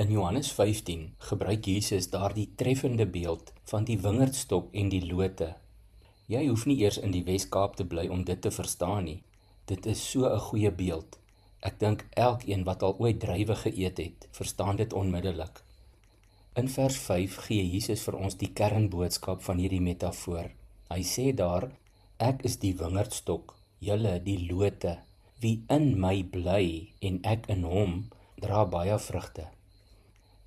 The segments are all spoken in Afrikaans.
In Johannes 15 gebruik Jesus daardie treffende beeld van die wingerdstok en die lote. Jy hoef nie eers in die Wes-Kaap te bly om dit te verstaan nie. Dit is so 'n goeie beeld. Ek dink elkeen wat al ooit druiwe geëet het, verstaan dit onmiddellik. In vers 5 gee Jesus vir ons die kernboodskap van hierdie metafoor. Hy sê daar, ek is die wingerdstok, julle die lote. Wie in my bly en ek in hom, dra baie vrugte.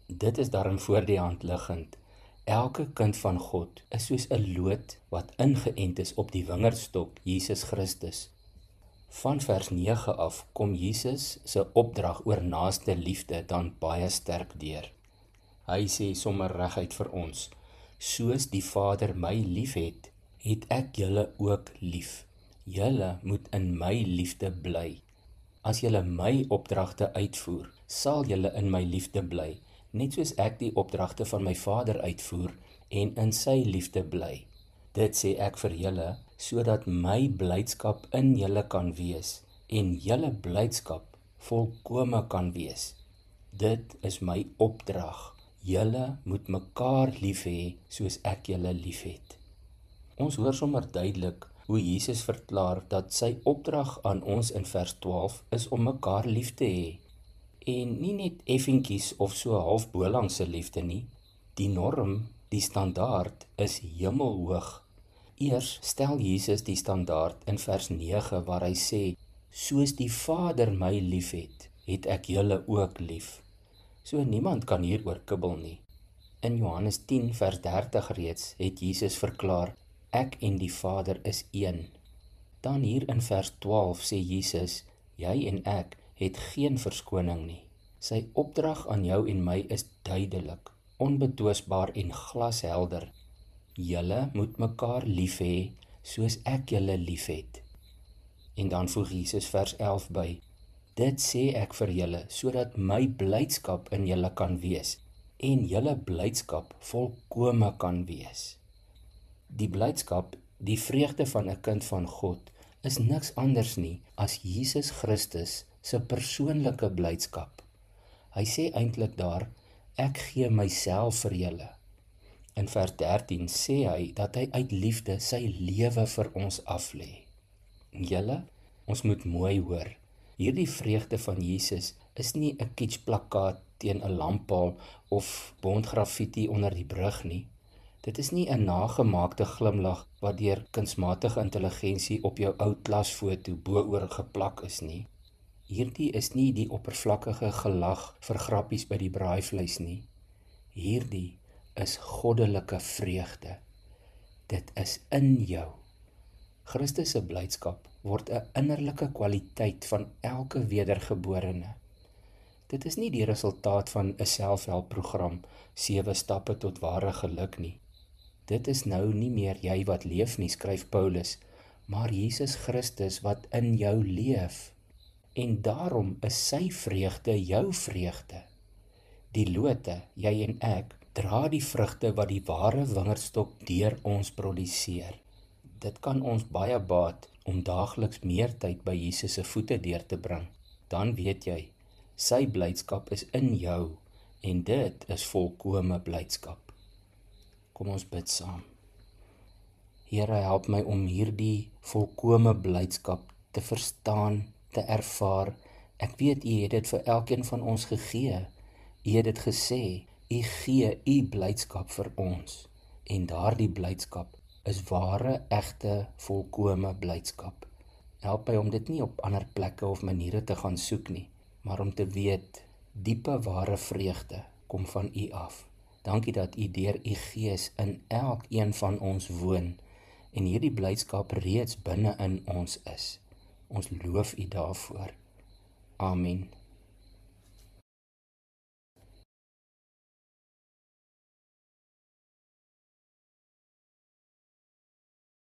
Dit is daarom voor die hand liggend. Elke kind van God is soos 'n loot wat ingeënt is op die wingerdstok, Jesus Christus. Van vers 9 af kom Jesus se opdrag oor naaste liefde dan baie sterk deur. Hy sê sommer reguit vir ons, soos die Vader my liefhet, het ek julle ook lief. Julle moet in my liefde bly. As julle my opdragte uitvoer, sal julle in my liefde bly, net soos ek die opdragte van my Vader uitvoer en in sy liefde bly. Dit sê ek vir julle, sodat my blydskap in julle kan wees en julle blydskap volkome kan wees. Dit is my opdrag. Julle moet mekaar lief hê soos ek julle liefhet. Ons hoor sommer duidelik hoe Jesus verklaar dat sy opdrag aan ons in vers 12 is om mekaar lief te hê. En nie net effentjies of so half bolangse liefde nie. Die norm, die standaard is hemelhoog. Eers stel Jesus die standaard in vers 9 waar hy sê, soos die Vader my liefhet, het ek julle ook lief. So niemand kan hieroor kibbel nie. In Johannes 10 vers 30 reeds het Jesus verklaar, ek en die Vader is een. Dan hier in vers 12 sê Jesus, jy en ek het geen verskoning nie. Sy opdrag aan jou en my is duidelik, onbetwisbaar en glashelder. Julle moet mekaar lief hê, soos ek julle lief het. En dan voeg Jesus vers 11 by, dit sê ek vir julle, sodat my blydskap in julle kan wees, en julle blydskap volkome kan wees. Die blydskap, die vreugde van 'n kind van God, is niks anders nie as Jesus Christus se persoonlike blydskap. Hy sê eintlik daar, ek gee myself vir julle. In vers 13 sê hy dat hy uit liefde sy lewe vir ons aflê. Julle, ons moet mooi hoor. Hierdie vreugde van Jesus is nie 'n kitschplakkaat teen 'n lamppaal of bondgraffiti onder die brug nie. Dit is nie 'n nagemaakte glimlag wat deur kunsmatige intelligensie op jou ou klasfoto bo-oor geplak is nie. Hierdie is nie die oppervlakkige gelag vir grappies by die braaivleis nie. Hierdie is goddelike vreugde. Dit is in jou. Christus se blydskap word 'n innerlike kwaliteit van elke wedergeborene. Dit is nie die resultaat van 'n selfhelpprogram, 7 stappe tot ware geluk nie. Dit is nou nie meer jy wat leef nie, skryf Paulus, maar Jesus Christus wat in jou leef. En daarom is sy vreugde jou vreugde. Die lote, jy en ek, dra die vrugte wat die ware wingerdstok deur ons produseer. Dit kan ons baie baat om daagliks meer tyd by Jesus se voete deur te bring. Dan weet jy, sy blydskap is in jou en dit is volkome blydskap. Kom ons bid saam. Here, help my om hierdie volkome blydskap te verstaan, te ervaar. Ek weet U het dit vir elkeen van ons gegee. U het dit gesê, U gee U blydskap vir ons. En daardie blydskap is ware, egte, volkome blydskap. Help my om dit nie op ander plekke of maniere te gaan soek nie, maar om te weet, diepe ware vreugde kom van U af. Dankie dat U deur U Gees in elkeen van ons woon en hierdie blydskap reeds binne in ons is. Ons loof U daarvoor. Amen.